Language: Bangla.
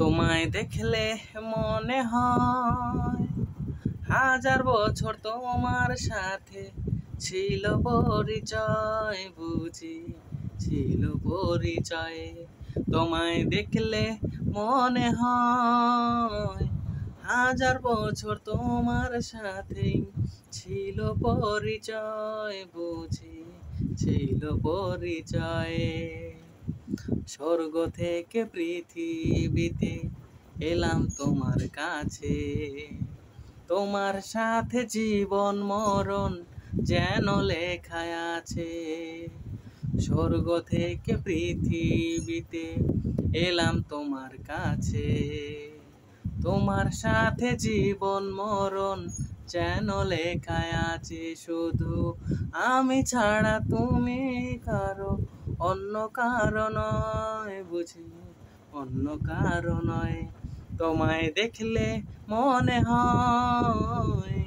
তোমায় দেখলে মনে হয় হাজার বছর তোমার সাথে ছিল পরিচয়, বুঝি ছিল পরিচয়। তোমায় দেখলে মনে হয় হাজার বছর তোমার সাথে ছিল পরিচয়, বুঝি ছিল পরিচয়। স্বর্গ থেকে পৃথিবীতে এলাম তোমার কাছে, তোমার সাথে জীবন মরণ যেন লেখা আছে। স্বর্গ থেকে পৃথিবীতে এলাম তোমার কাছে, তোমার সাথে জীবন মরণ যেন লেখা আছে। শুধু আমি ছাড়া তুমি কারো, অন্য কারো নয়, বুঝি অন্য কারো নয়। তোমায় দেখলে মনে হয়